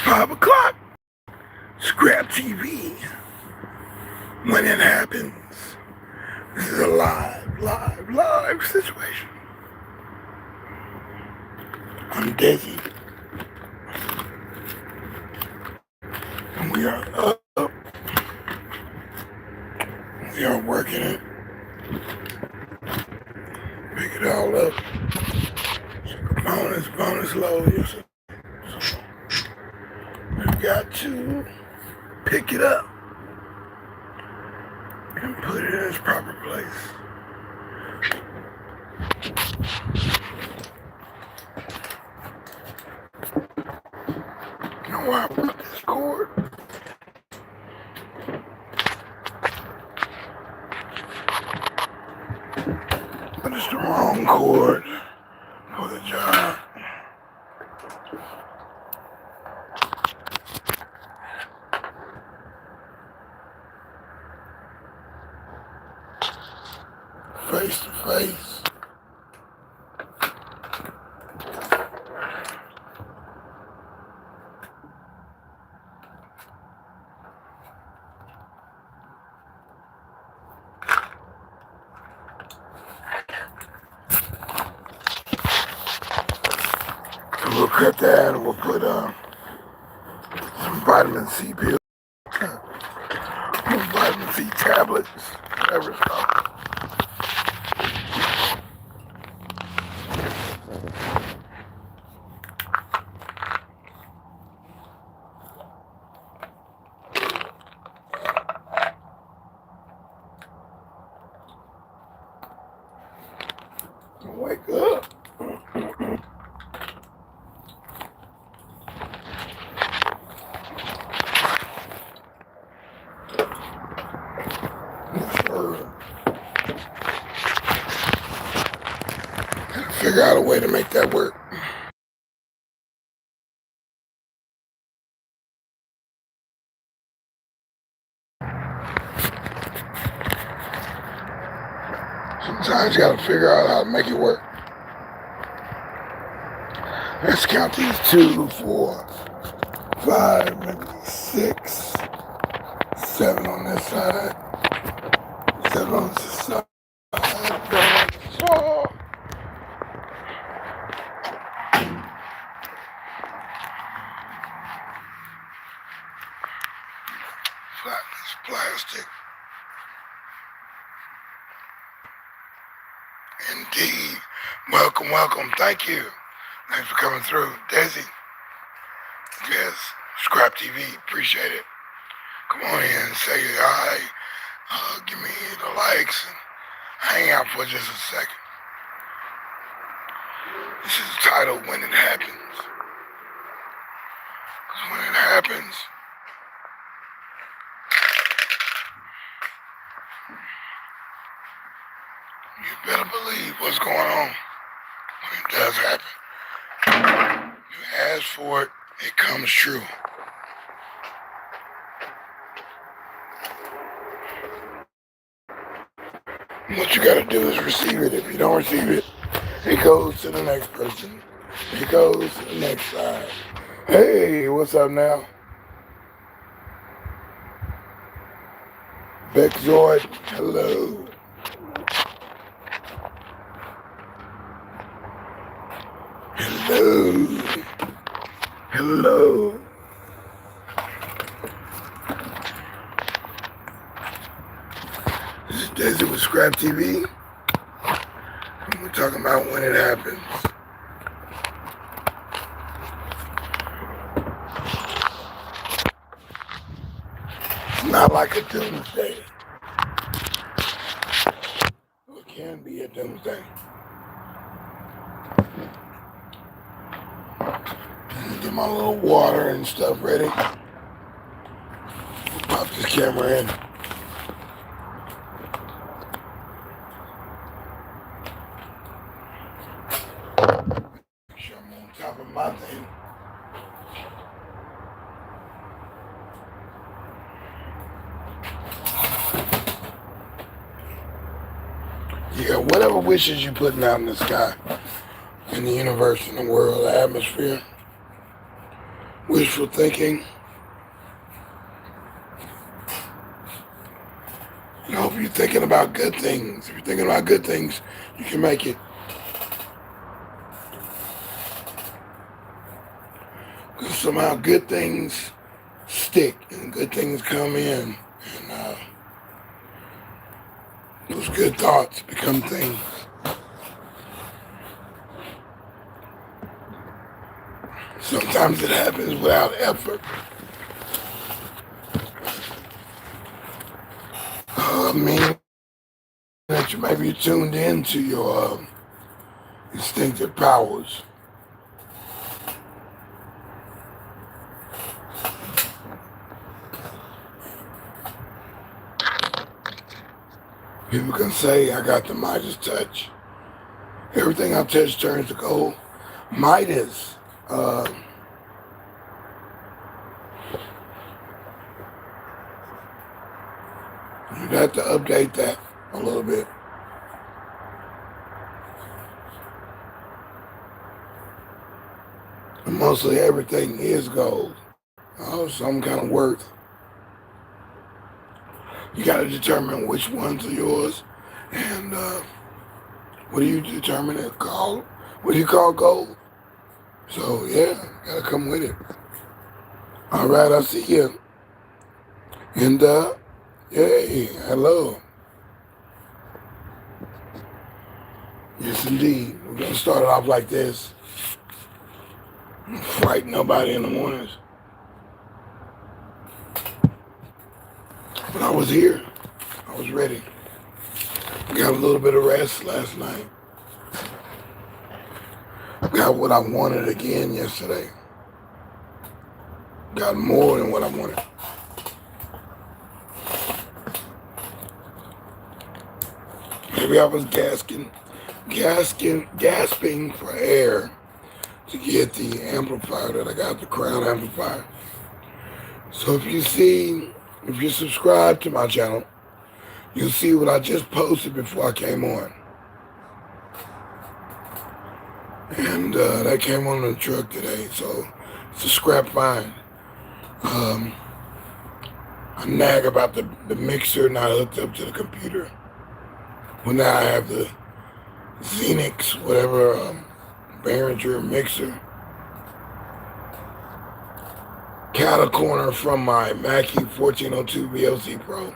5 o'clock. ScrAp TV. When it happens. This is a live situation. I'm deSz'e. And we are up. We are working it. Pick it all up. Bonus load. So we've got to pick it up and put it in its proper place. You know why I brought this cord? But it's the wrong cord for the job. Face to face. So we'll cut that and we'll put some vitamin C pills, vitamin C tablets, whatever it's called. Wake up. Figure out a way to make that work. Sometimes you gotta figure out how to make it work. Let's count these 2, 4, 5, maybe 6, 7 on this side, 7 on this side. Flatless plastic. Indeed. Welcome. Thank you. Thanks for coming through. deSz'e. Yes. ScrAp TV. Appreciate it. Come on in. Say hi. Give me the likes. And hang out for just a second. This is titled When It Happens. Because when it happens, you better believe what's going on when it does happen. You ask for it, it comes true. What you gotta do is receive it. If you don't receive it, it goes to the next person. It goes to the next side. Hey, what's up now? Beckzoid, hello. Hello. This is deSz'e with ScrAp TV. And we're talking about when it happens. It's not like a doomsday. It can be a doomsday. Get my little water and stuff ready. We'll pop this camera in. Make sure I'm on top of my thing. Yeah, whatever wishes you're putting out in the sky, in the universe, in the world, the atmosphere, wishful thinking. I hope you're thinking about good things. If you're thinking about good things, you can make it. Because somehow good things stick and good things come in. And those good thoughts become things. Sometimes it happens without effort. Meaning that you maybe tuned into your instinctive powers. People can say, I got the Midas touch. Everything I touch turns to gold. Midas. You'd have to update that a little bit. And mostly everything is gold. Some kind of worth. You got to determine which ones are yours. And what do you determine it called? What do you call gold? So, yeah, got to come with it. All right, I see you. And, yay, hello. Yes, indeed. We're going to start it off like this. Don't frighten nobody in the mornings. But I was here. I was ready. Got a little bit of rest last night. Got what I wanted again yesterday. Got more than what I wanted. Maybe I was gasping for air to get the amplifier that I got, the crown amplifier. So if you subscribe to my channel, you'll see what I just posted before I came on. And that came on the truck today, so it's a scrap find. I nag about the mixer not hooked up to the computer. Well, now I have the Xenix, whatever, Behringer mixer. Cat a corner from my Mackie 1402 VLC Pro.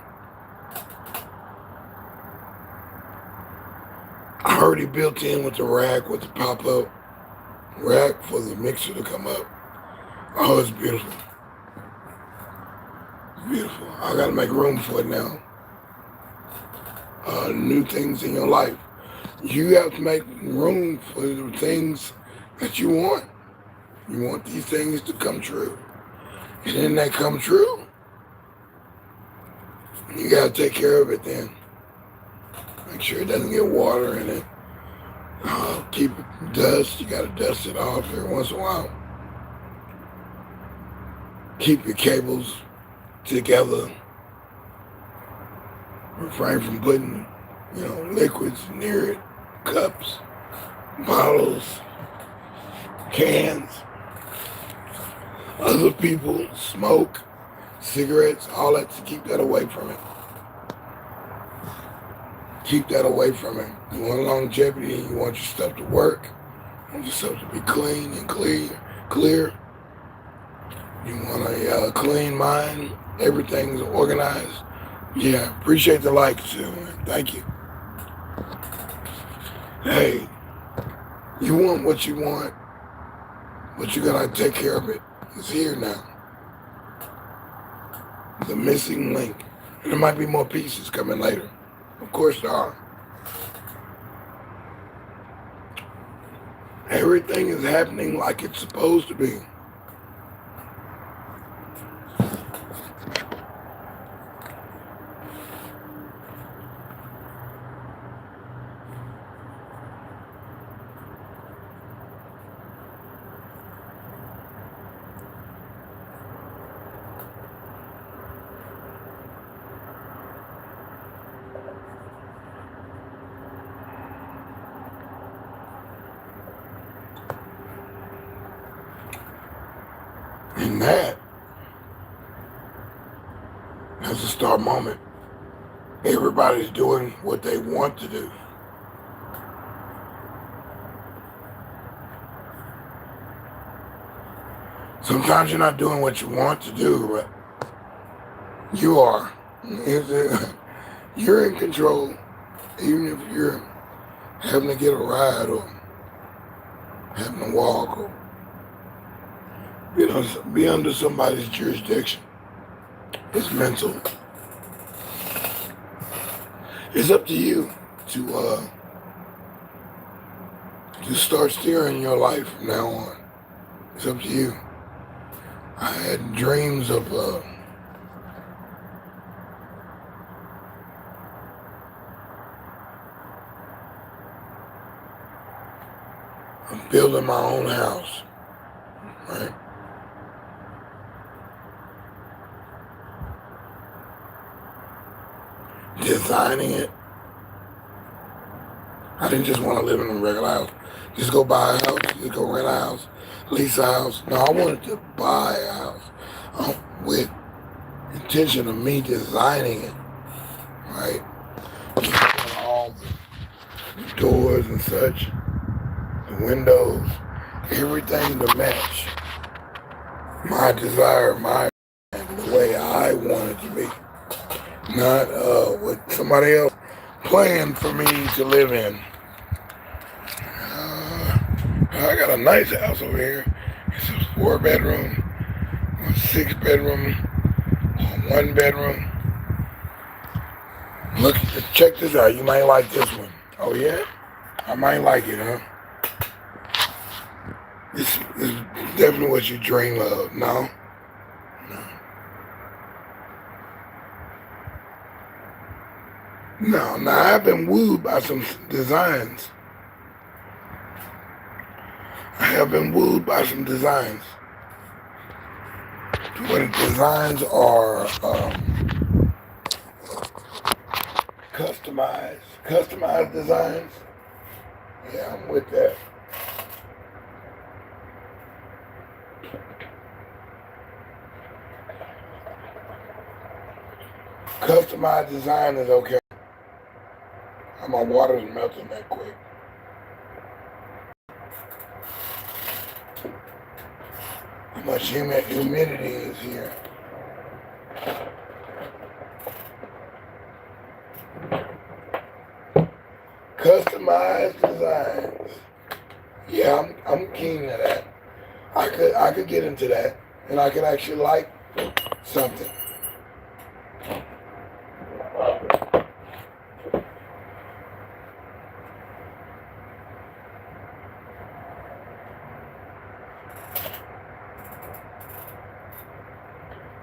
I already built in with the rack, with the pop-up rack for the mixer to come up. Oh, it's beautiful. It's beautiful. I gotta make room for it now. New things in your life. You have to make room for the things that you want. You want these things to come true. And then they come true, you gotta take care of it then. Make sure it doesn't get water in it. Keep it dust. You gotta dust it off every once in a while. Keep your cables together. Refrain from putting, liquids near it. Cups, bottles, cans. Other people, smoke, cigarettes, all that, to keep that away from it. Keep that away from it. You want longevity, you want your stuff to work, you want your stuff to be clean and clear. You want a clean mind, everything's organized. Yeah, appreciate the likes too, man. Thank you. Hey, you want what you want, but you gotta take care of it. It's here now. The missing link. And there might be more pieces coming later. Of course there are. Everything is happening like it's supposed to be. And that's a star moment. Everybody's doing what they want to do. Sometimes you're not doing what you want to do, but you are. You're in control, even if you're having to get a ride or having to walk or be under somebody's jurisdiction. It's mental. It's up to you to start steering your life from now on. It's up to you. I had dreams of building my own house, right? Designing it. I didn't just want to live in a regular house. Just go buy a house, just go rent a house, lease a house. No, I wanted to buy a house with intention of me designing it, right? All the doors and such, the windows, everything to match my desire, the way I want it to be. Not what somebody else planned for me to live in. I got a nice house over here. It's a 4-bedroom, a 6-bedroom, a 1-bedroom. Look, check this out. You might like this one. Oh yeah? I might like it, huh? This is definitely what you dream of. No? No. Now I've been wooed by some designs. I have been wooed by some designs. When designs are customized designs. Yeah, I'm with that. Customized design is okay. My water's melting that quick. How much humidity is here? Customized designs. Yeah, I'm keen to that. I could get into that, and I could actually like something.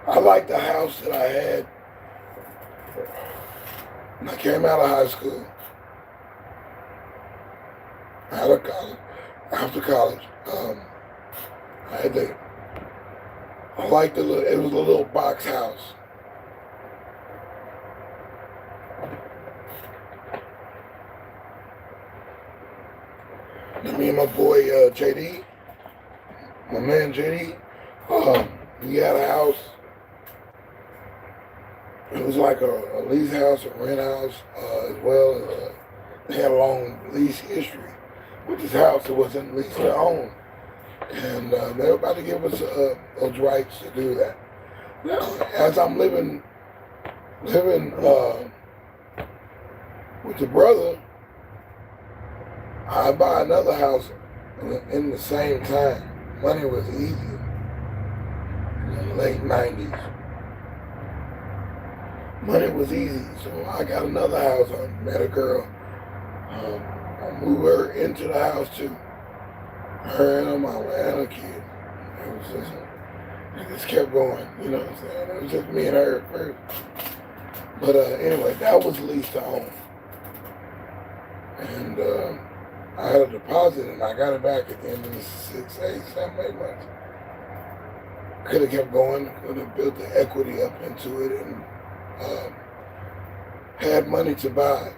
I like the house that I had when I came out of high school. After college, I liked it was a little box house. Me and my boy JD, my man JD, we had a house. It was like a lease house, a rent house, as well as they had a long lease history with this house. It wasn't leased to own. And they were about to give us those rights to do that. Now, as I'm living with the brother, I buy another house in the same time. Money was easy in the late 90s. Money was easy, so I got another house. I met a girl. I moved her into the house too. Her and a kid. It just kept going, you know what I'm saying? It was just me and her at first. But anyway, that was leased to own. And I had a deposit and I got it back at the end of the 6, 8, 7, 8 months. Could have kept going, could have built the equity up into it and had money to buy.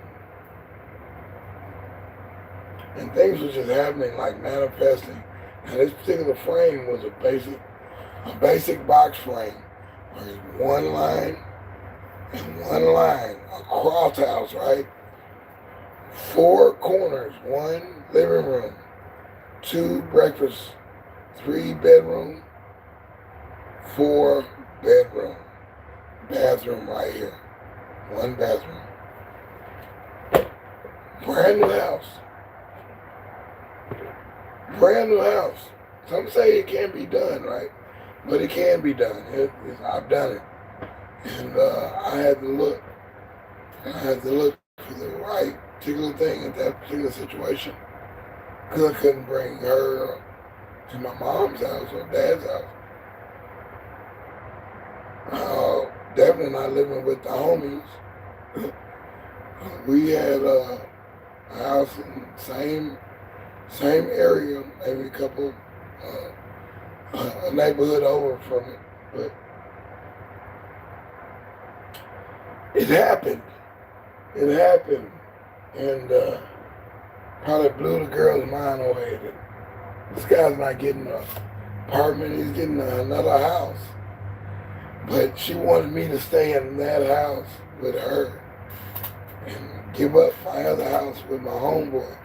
And things were just happening, like manifesting. Now this particular frame was a basic A basic box frame where it's one line and one line, a cross house, right? 4 corners, 1 living room, 2 breakfast, 3 bedroom, 4 bedroom, bathroom right here, 1 bathroom. Brand new house. Brand new house. Some say it can't be done, right? But it can be done. I've done it. And I had to look. I had to look for the right particular thing in that particular situation. Because I couldn't bring her to my mom's house or dad's house. Definitely not living with the homies. We had a house in the same area, maybe a couple, a neighborhood over from it. But it happened. It happened. And probably blew the girl's mind away. This guy's not getting an apartment, he's getting another house. But she wanted me to stay in that house with her and give up my other house with my homeboy.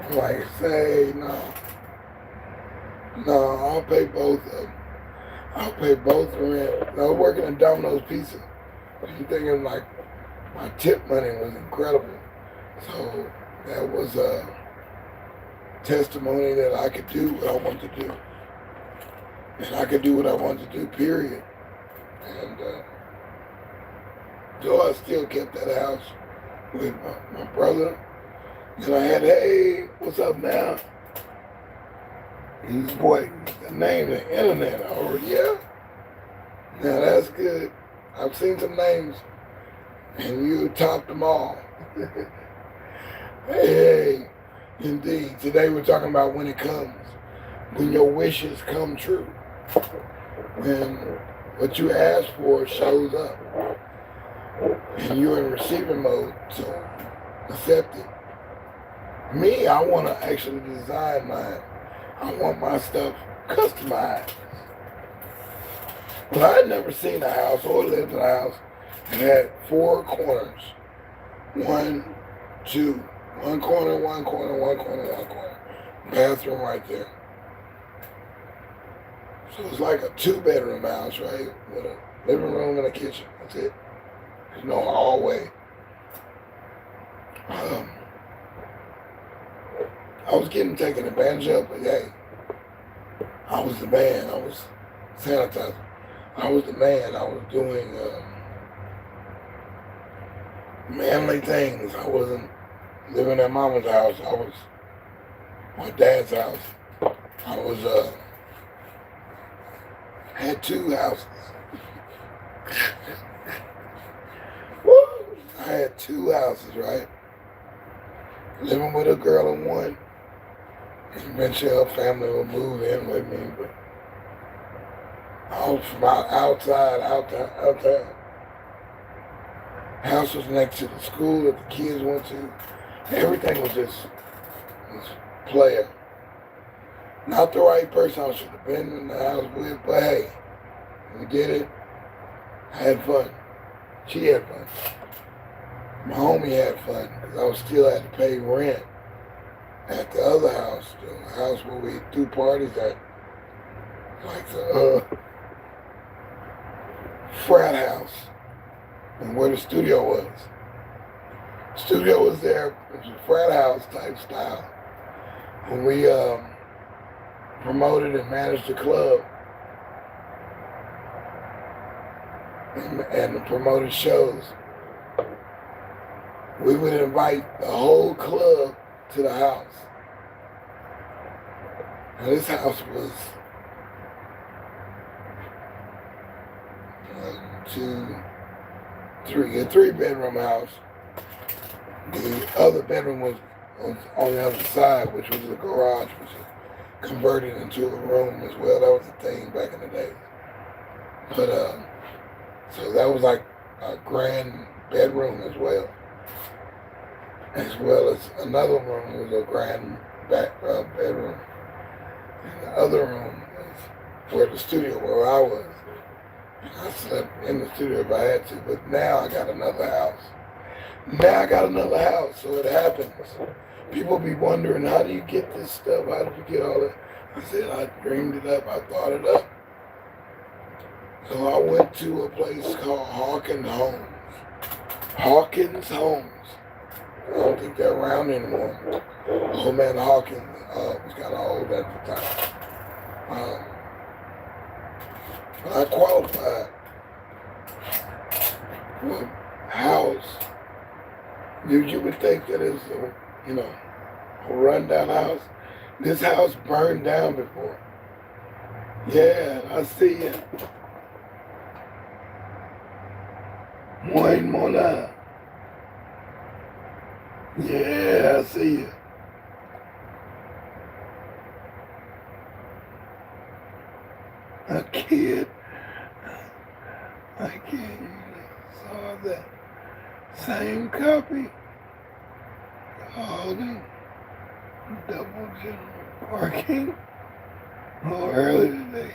I'm like, say, no, I'll pay both of them. I'll pay both the rent. I was working at Domino's Pizza. I'm thinking like my tip money was incredible. So that was a testimony that I could do what I wanted to do. And I could do what I wanted to do, period. And so I still kept that house with my brother. And I had, hey, what's up now? He's boy, the name, the internet. Oh, yeah? Now that's good. I've seen some names, and you topped them all. Hey, indeed. Today we're talking about when it comes, when your wishes come true, when what you ask for shows up, and you're in receiving mode, so accept it. Me, I want to actually design mine. I want my stuff customized. But I'd never seen a house or lived in a house that had 4 corners. 1, 2, 1 corner, 1 corner, 1 corner, 1 corner. Bathroom right there. So it's like a 2-bedroom house, right? With a living room and a kitchen. That's it. There's no hallway. I was getting taken advantage of, but hey, I was the man. I was sanitizing. I was the man. I was doing manly things. I wasn't living at mama's house. I was my dad's house. I was had 2 houses. Woo! I had 2 houses, right? Living with a girl in one. Eventually her family will move in with me, but I was from outside. House was next to the school that the kids went to. Everything was just player. Not the right person I should have been in the house with, but hey, we did it. I had fun. She had fun. My homie had fun because I was still had to pay rent at the other house, the house where we do parties at, like the frat house, and where the studio was. Studio was there. It was a frat house type style. And we promoted and managed the club and promoted shows. We would invite the whole club to the house. Now this house was 1, 2, 3, a 3-bedroom house. The other bedroom was on the other side, which was a garage, which was converted into a room as well. That was the thing back in the day. But so that was like a grand bedroom as well as another room was a grand bedroom. And the other room was where the studio where I was. I slept in the studio if I had to, but now I got another house. Now I got another house, so it happens. People be wondering, how do you get this stuff? How did you get all that? I said, I dreamed it up. I thought it up. So I went to a place called Hawkins Homes. Hawkins Homes. I don't think they're around anymore. Old man Hawkins was kind of old at the time. But I qualified for a house. You would think that it's a rundown house. This house burned down before. Yeah, I see it. One more now. Yeah, I see you. A kid. I can't saw that same copy. Holding double general parking. Oh, early today.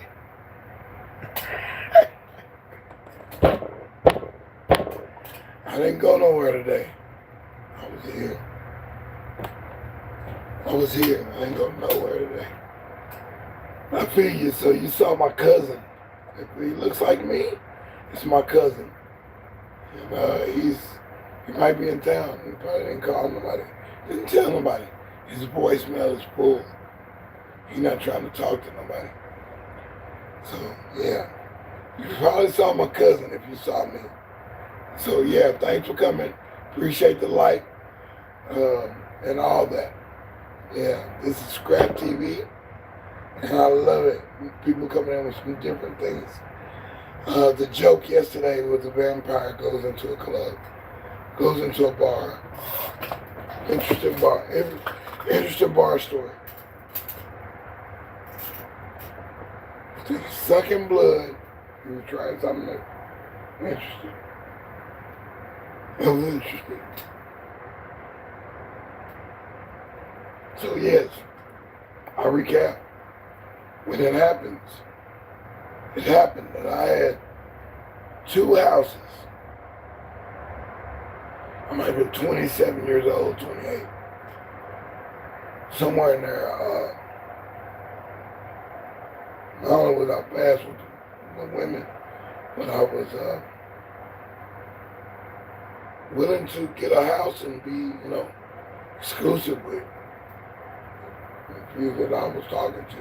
I didn't go nowhere today. I was here. I didn't go nowhere today. I feel you. So you saw my cousin. If he looks like me, it's my cousin. And he might be in town. He probably didn't call nobody. Didn't tell nobody. His voicemail is full. He's not trying to talk to nobody. So yeah. You probably saw my cousin if you saw me. So yeah, thanks for coming. Appreciate the like and all that. Yeah, this is ScrAp TV, and I love it. People coming in with some different things. The joke yesterday was a vampire goes into a club, goes into a bar. Interesting bar story. He's sucking blood. He was trying something interesting. It was interesting. So yes, I recap. When it happened that I had 2 houses. I might be 27 years old, 28. Somewhere in there, not only was I fast with the women, but I was willing to get a house and be, exclusive with the few that I was talking to.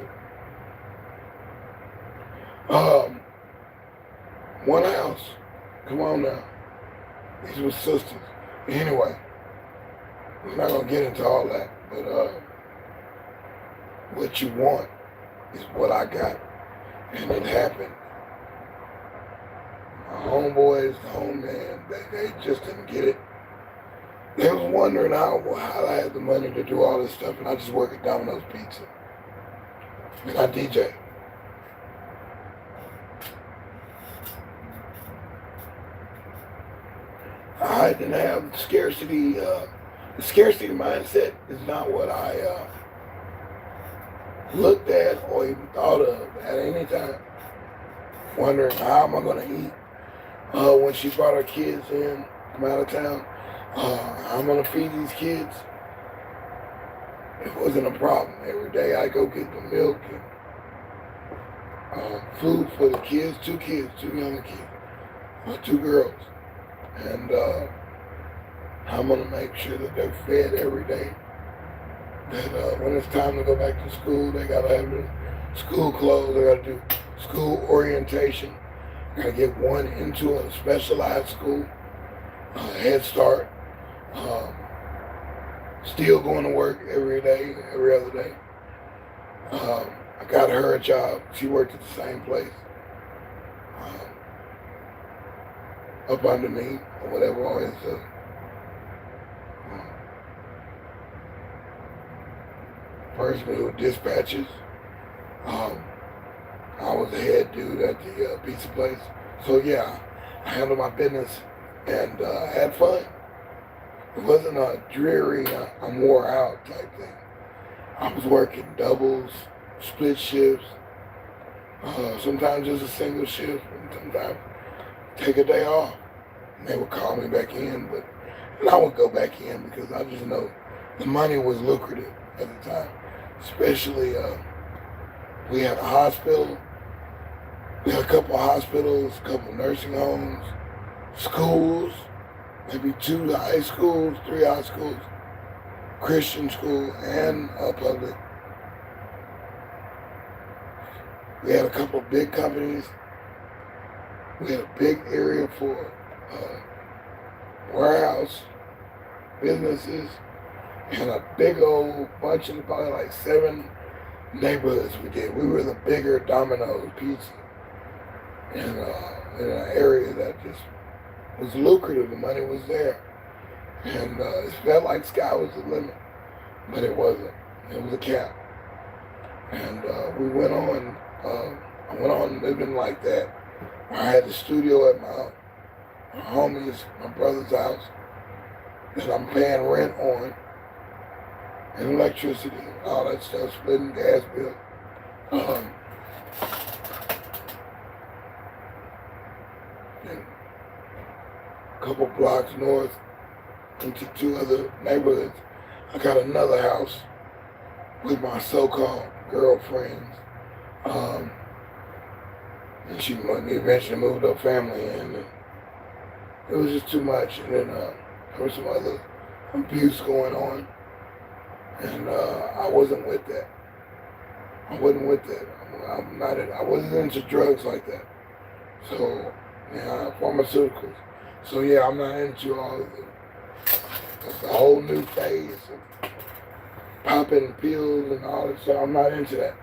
One house. Come on now. These were sisters. Anyway, we're not gonna get into all that, but what you want is what I got, and it happened. My homeboys, man, they just didn't get it. They was wondering how I had the money to do all this stuff, and I just work at Domino's Pizza, and I DJ. I didn't have scarcity. The scarcity mindset is not what I looked at or even thought of at any time. Wondering how am I going to eat when she brought her kids in from out of town. How I'm going to feed these kids. It wasn't a problem. Every day I go get the milk and food for the kids, 2 younger kids, 2 girls. And I'm going to make sure that they're fed every day. That when it's time to go back to school, they got to have their school clothes. They got to do school orientation. Got to get one into a specialized school, Head Start. Still going to work every day, every other day. I got her a job. She worked at the same place. Up under me, or whatever, always person who dispatches. I was the head dude at the pizza place. So yeah, I handled my business and had fun. It wasn't a dreary, I'm wore out type thing. I was working doubles, split shifts, Sometimes just a single shift, and sometimes take a day off. And they would call me back in, and I would go back in because I just know the money was lucrative at the time. Especially, we had a hospital, we had a couple of hospitals, a couple of nursing homes, schools, maybe 2 high schools, 3 high schools, Christian school and public. We had a couple of big companies. We had a big area for warehouse businesses and a big old bunch of probably like 7 neighborhoods we did. We were the bigger Domino's Pizza in an area that just was lucrative. The money was there. And it felt like sky was the limit, but it wasn't. It was a cap. And we went on, I went on living like that. I had the studio at my homie's, my brother's house, that I'm paying rent on, and electricity, all that stuff, splitting gas bill. And a couple blocks north into 2 other neighborhoods, I got another house with my so-called girlfriends. And she eventually moved her family in. And it was just too much. And then there was some other abuse going on. And I wasn't with that. I wasn't with that. I wasn't into drugs like that. So, yeah, pharmaceuticals. So yeah, I'm not into all of it. It's a whole new phase of popping pills and all that stuff. I'm not into that.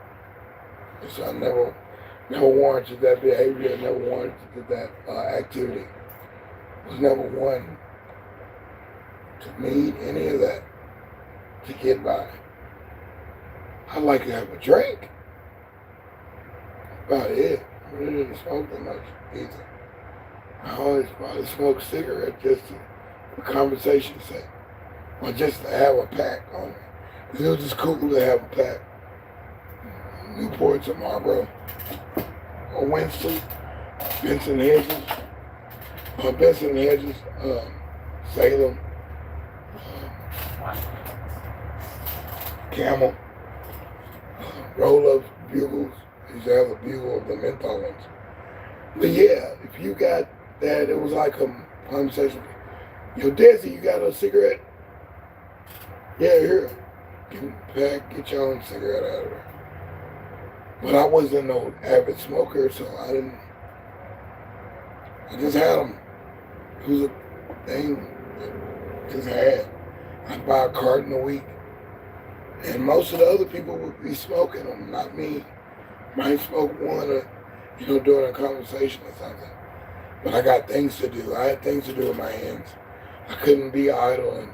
So I never warranted that behavior. I never warranted that activity. I was never one to need any of that to get by. I like to have a drink. About it. I really didn't smoke that much either. I always probably smoked cigarettes just for conversation's sake. Or just to have a pack on me. It was just cool to have a pack. Newports or Marlboro. Or Winston. Benson Hedges. Salem. Camel. Roll-ups, bugles. I used to have a bugle of the menthol ones. But yeah, if you got that, it was like a conversation. Yo, DeSz'e, you got a cigarette? Yeah, here. Get your own cigarette out of there. But I wasn't no avid smoker, so I just had them. It was a thing I just had. I'd buy a carton a week. And most of the other people would be smoking them, not me. Might smoke one or, during a conversation or something. But I got things to do. I had things to do with my hands. I couldn't be idle and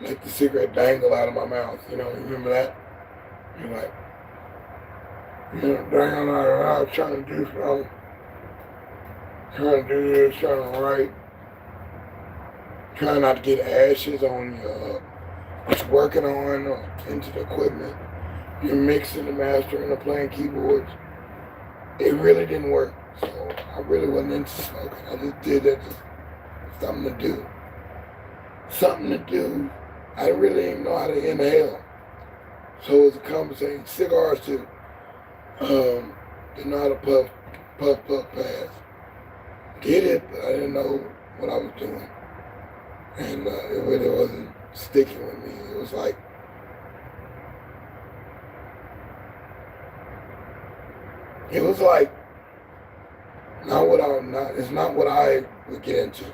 let the cigarette dangle out of my mouth. You remember that? You're like, dangling out of my mouth, trying to do something. Trying to do this, trying to write. Trying not to get ashes on what you're working on or into the equipment. You're mixing and mastering or playing keyboards. It really didn't work. So I really wasn't into smoking. I just did it as something to do. Something to do. I really didn't know how to inhale. So it was a conversation. Cigars too. Didn't know how to puff, pass. Did it, but I didn't know what I was doing. And it really wasn't sticking with me. It was like, it's not what I would get into.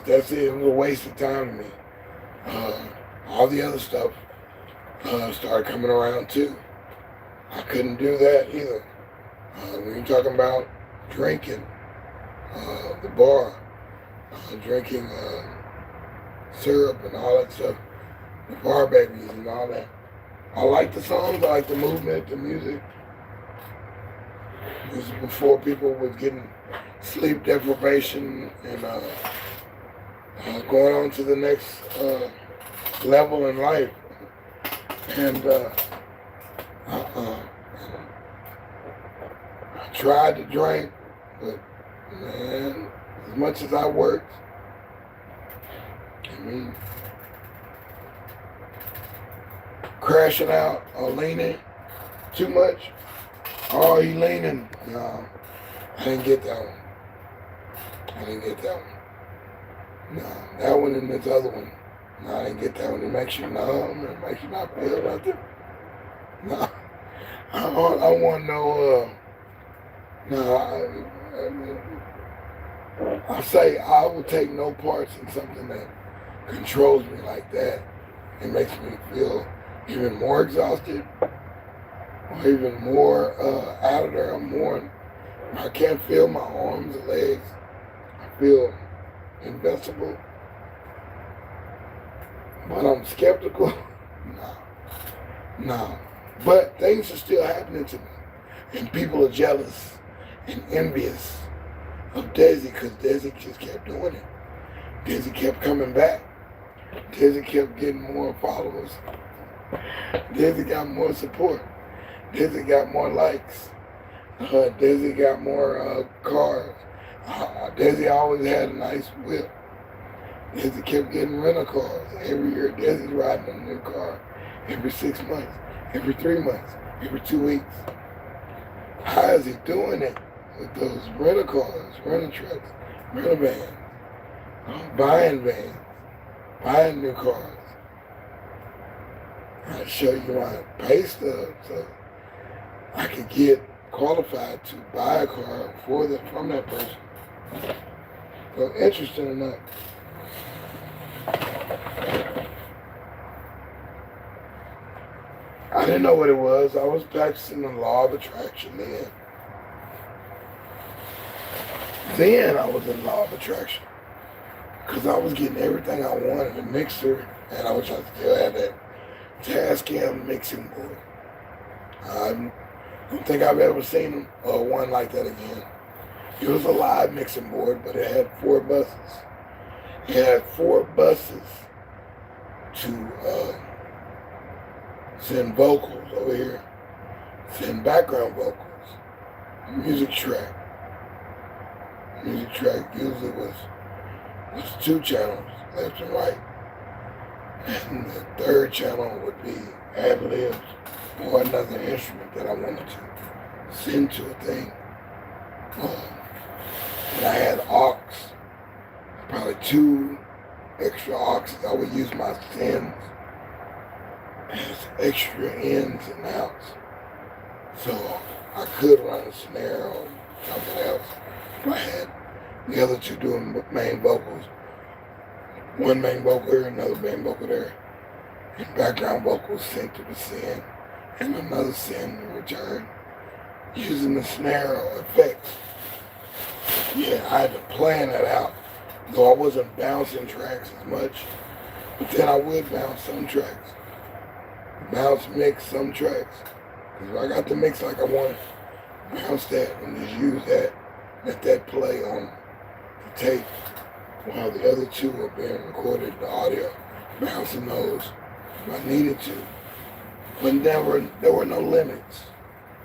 That's it. It was a waste of time to me. All the other stuff started coming around too. I couldn't do that either. When you're talking about drinking, the bar, drinking syrup and all that stuff, the bar babies and all that. I like the songs, I like the movement, the music. This is before people was getting sleep deprivation and going on to the next level in life. And tried to drink, but man, as much as I worked, I mean, crashing out or leaning too much. Oh, he leaning. No, I didn't get that one. I didn't get that one. No, that one and this other one. No, I didn't get that one. It makes you numb. It makes you not feel nothing. No, I want to know. No, I say I will take no parts in something that controls me like that. It makes me feel even more exhausted, or even more out of there. I can't feel my arms or legs. I feel invincible, but I'm skeptical. No. But things are still happening to me, and people are jealous and envious of deSz'e because deSz'e just kept doing it. deSz'e kept coming back. deSz'e kept getting more followers. deSz'e got more support. deSz'e got more likes. deSz'e got more cars. deSz'e always had a nice whip. deSz'e kept getting rental cars. Every year deSz'e's riding a new car. Every 6 months. Every 3 months. Every 2 weeks. How is he doing it with those rental cars, rental trucks, rental vans, buying vans, buying new cars? I'll show you my pay stub so I could get qualified to buy a car from that person. So interesting enough. I didn't know what it was. I was practicing the law of attraction then. Then I was in law of attraction. Because I was getting everything I wanted, a mixer, and I wish I still had that Tascam mixing board. I don't think I've ever seen one like that again. It was a live mixing board, but it had 4 buses. It had 4 buses to send vocals over here, send background vocals, music track. Music track usually was 2 channels, left and right. And the 3rd channel would be ad-libs or another instrument that I wanted to send to a thing. And I had aux, probably 2 extra auxes. I would use my sends as extra ins and outs. So I could run a snare or something else. I had the other 2 doing main vocals. One main vocal here, another main vocal there. And background vocals sent to the send, and another send in return, using the snare effects. Yeah, I had to plan that out. Though I wasn't bouncing tracks as much, but then I would bounce some tracks. Bounce, mix some tracks. Because I got the mix like I wanted, bounce that and just use that, let that play on the tape while the other 2 are being recorded, the audio, bouncing those if I needed to. But there were no limits,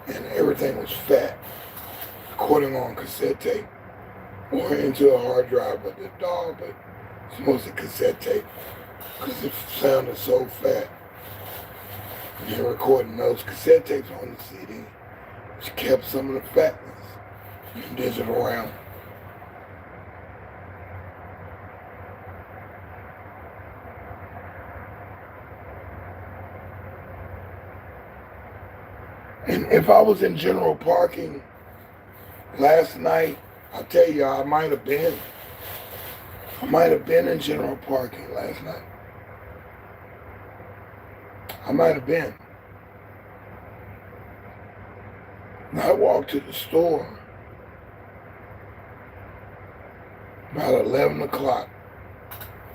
and everything was fat. Recording on cassette tape or into a hard drive, but it's mostly cassette tape because it sounded so fat. And then recording those cassette tapes on the CD, which kept some of the fatness in digital realm. And if I was in general parking last night, I'll tell you, I might have been in general parking last night. I might have been. And I walked to the store about 11 o'clock.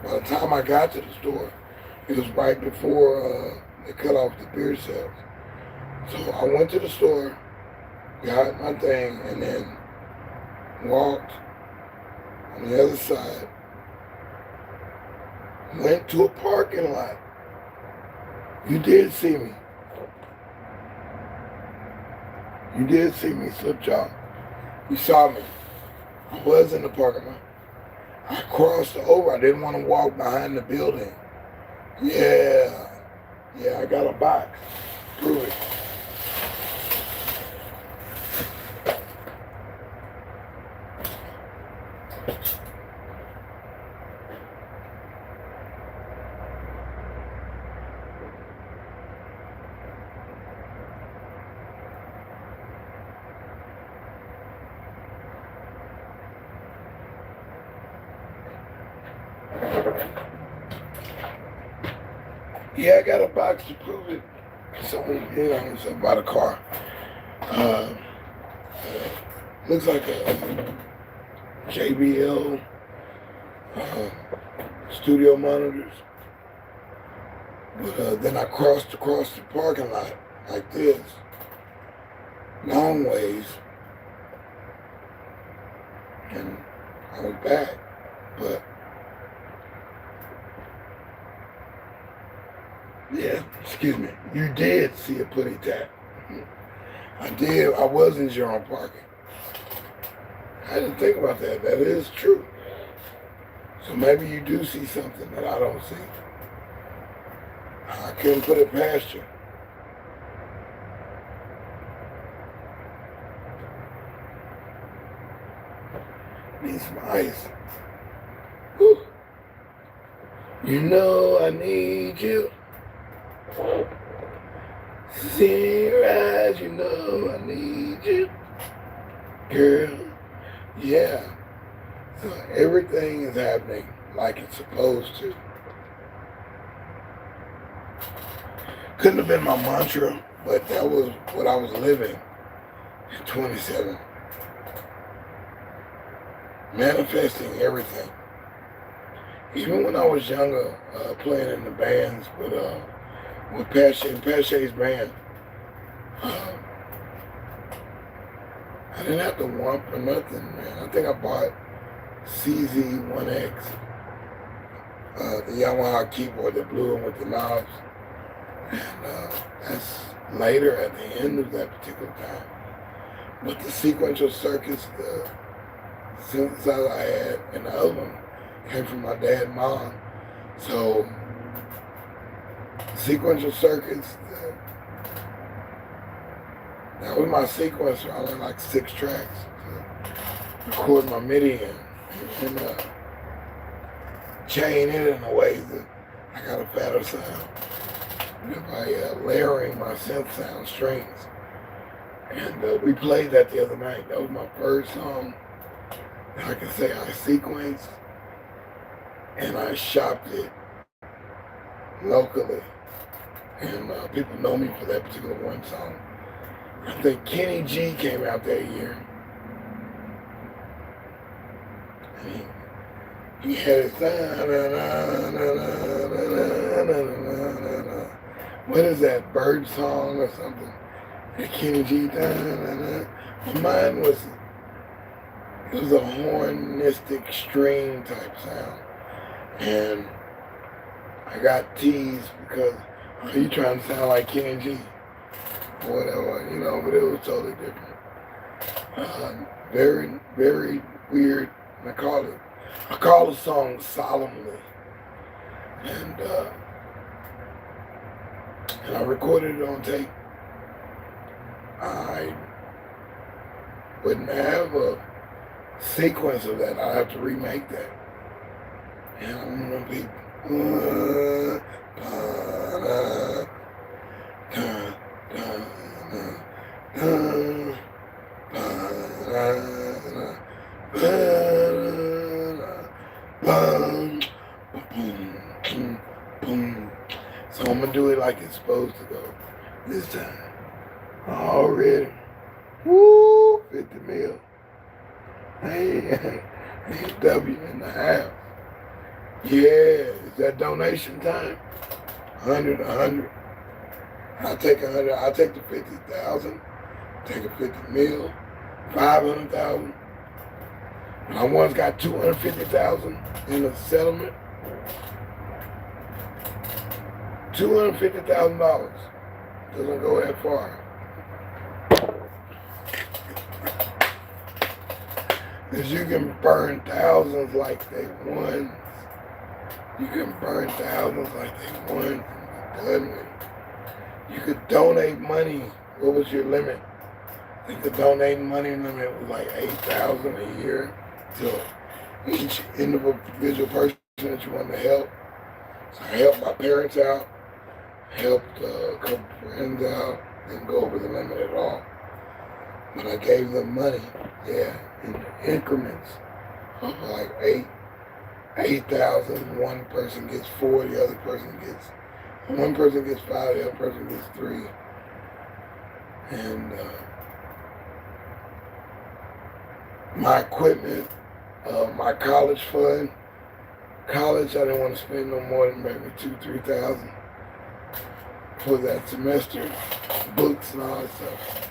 By the time I got to the store, it was right before they cut off the beer sales. So I went to the store, got my thing, and then walked on the other side, went to a parking lot. You did see me. You did see me slip, y'all. You saw me. I was in the parking lot. I crossed over. I didn't want to walk behind the building. Yeah. Yeah, I got a box. Prove it. Yeah, I got a box to prove it. So, it's about a car. Looks like a JBL studio monitors. But then I crossed across the parking lot like this, long ways, and I was back. But yeah, excuse me, you did see a putty tap. I did. I was in zero parking. I didn't think about that. That is true. So maybe you do see something that I don't see. I couldn't put it past you. Need some ice. Whew. You know I need you. See your eyes, you know I need you. Girl, yeah. So everything is happening like it's supposed to. Couldn't have been my mantra, but that was what I was living at 27. Manifesting everything. Even when I was younger, playing in the bands with Pache's band, I didn't have to want for nothing, man. I think I bought CZ1X, the Yamaha keyboard, the blue one with the knobs. And that's later at the end of that particular time. But the sequential circuits, the synthesizer I had, and the other one came from my dad and mom. So sequential circuits, that was my sequencer. I had like 6 tracks to record my MIDI in and chain it in a way that I got a fatter sound by layering my synth sound strings. And we played that the other night. That was my first song. I can say I sequenced and I shopped it locally. And people know me for that particular one song. I think Kenny G came out that year. And he had his what is that, bird song or something? And Kenny G, mine was, it was a hornistic string type sound. And I got teased because, are you trying to sound like Kenny G? Or whatever, but it was totally different. Very, very weird. I call the song Solemnly. And I recorded it on tape. I wouldn't have a sequence of that. I have to remake that. And I'm gonna be so I'm gonna do it like it's supposed to go this time. Already. Woo! 50 mil. Hey, W in the house. Yeah, is that donation time? 100. I'll take 100. I'll take the 50,000. Take a 50 mil. 500,000. And I once got 250,000 in a settlement. $250,000 doesn't go that far. Because you can burn thousands like they won. You can burn thousands like they won and be done with it. You could donate money. What was your limit? I think the donating money limit was like $8,000 a year to each individual person that you wanted to help. So I helped my parents out, helped a couple friends out, didn't go over the limit at all. But I gave them money, yeah, in increments of like 8,000. One person gets 4, the other person gets, one person gets 5, the other person gets 3. And my equipment, my college fund. College, I didn't want to spend no more than maybe $2,000-3,000 for that semester, books and all that stuff.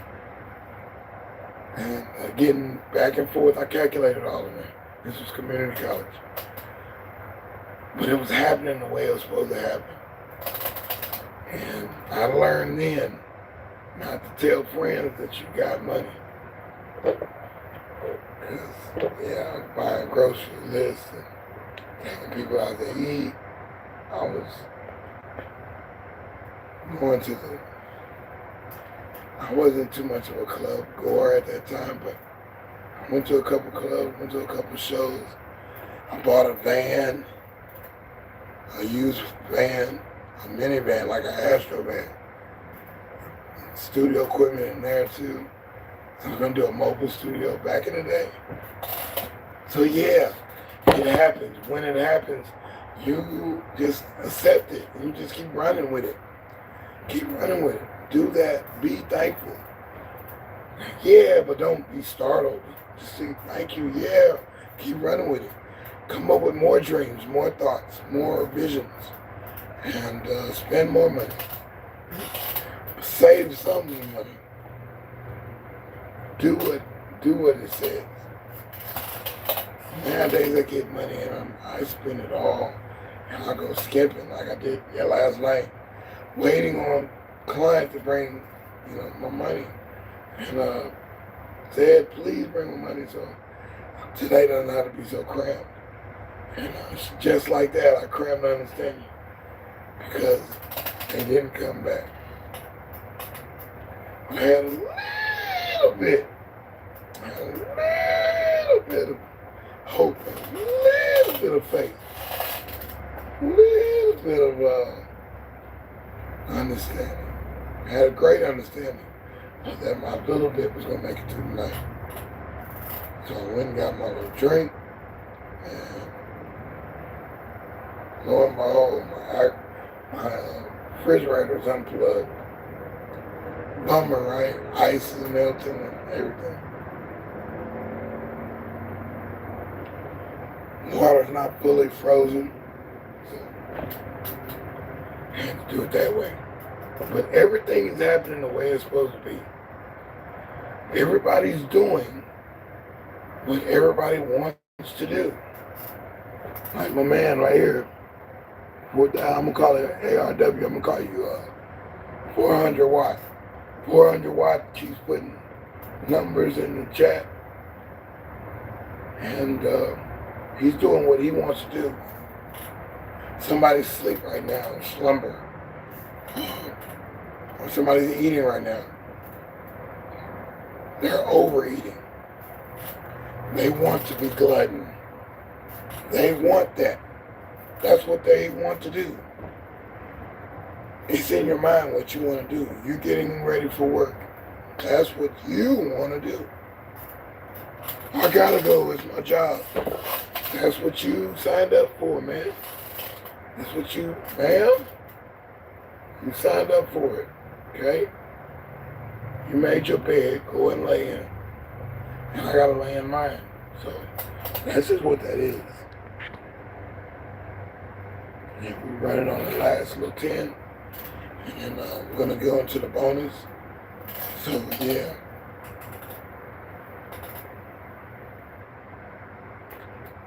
And getting back and forth, I calculated all of that. This was community college. But it was happening the way it was supposed to happen. And I learned then not to tell friends that you got money. Because, yeah, I was buying grocery lists and taking people out to eat. I was going to I wasn't too much of a club goer at that time, but I went to a couple clubs, went to a couple shows. I bought a van, a used van, a minivan, like an Astro van. Studio equipment in there too. I was gonna do a mobile studio back in the day. So yeah, it happens. When it happens, you just accept it. You just keep running with it. Keep running with it. Do that. Be thankful. Yeah, but don't be startled. Just say thank you. Yeah, keep running with it. Come up with more dreams, more thoughts, more visions, and spend more money. Save some money. Do what it says. Nowadays I get money and I spend it all, and I go skimping like I did last night, waiting on client to bring, my money, and said, please bring my money. So today doesn't have to be so cramped, and just like that, I crammed understanding because they didn't come back. I had a little bit of hope, and a little bit of faith, a little bit of understanding. I had a great understanding that my little bit was going to make it through the night. So I went and got my little drink, and lo and behold, my refrigerator was unplugged. Bummer, right? Ice is melting and everything. Water's not fully frozen, so I had to do it that way. But everything is happening the way it's supposed to be. Everybody's doing what everybody wants to do. Like my man right here, I'm gonna call it ARW. I'm gonna call you 400 watt. 400 watt keeps putting numbers in the chat, and he's doing what he wants to do. Somebody's asleep right now, in slumber, or somebody's eating right now. They're overeating. They want to be glutton. They want that. That's what they want to do. It's in your mind what you want to do. You're getting ready for work. That's what you want to do. I gotta go. It's my job. That's what you signed up for, man. That's what you, ma'am, you signed up for it, okay? You made your bed, go and lay in. And I gotta lay in mine. So that's just what that is. And we're running on the last little 10. And we're gonna go into the bonus. So yeah.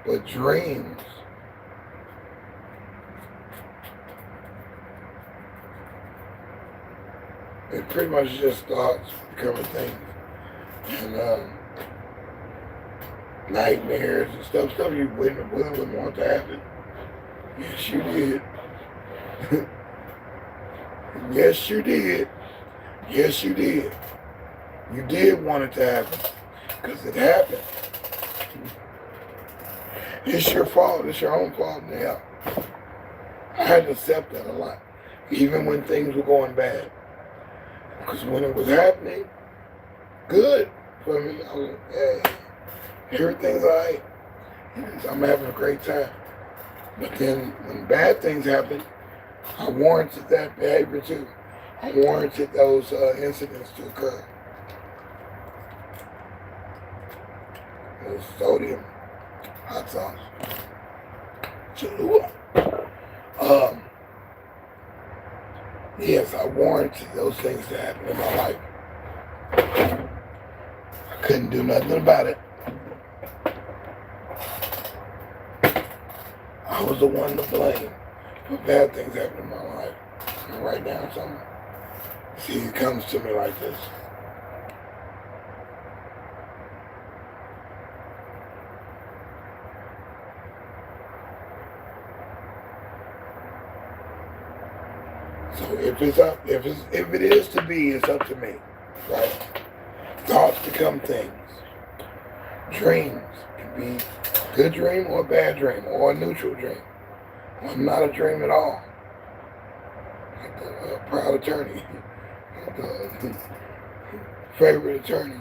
But dreams, it pretty much just thoughts becoming things. And nightmares and stuff you wouldn't want to happen. Yes, you did. Yes, you did. Yes, you did. You did want it to happen. Because it happened. It's your fault. It's your own fault now. I had to accept that a lot. Even when things were going bad. Because when it was happening, good for me. I was like, hey, everything's all right. I'm having a great time. But then when bad things happen, I warranted that behavior too. I warranted those incidents to occur. It was sodium, hot sauce, Cholula. Yes, I warranted those things to happen in my life. I couldn't do nothing about it. I was the one to blame for bad things happening in my life. I'm gonna write down something. See, it comes to me like this. So if it is to be, it's up to me, right? Thoughts become things. Dreams can be a good dream or a bad dream or a neutral dream. Or not a dream at all. Like the proud attorney, the favorite attorney.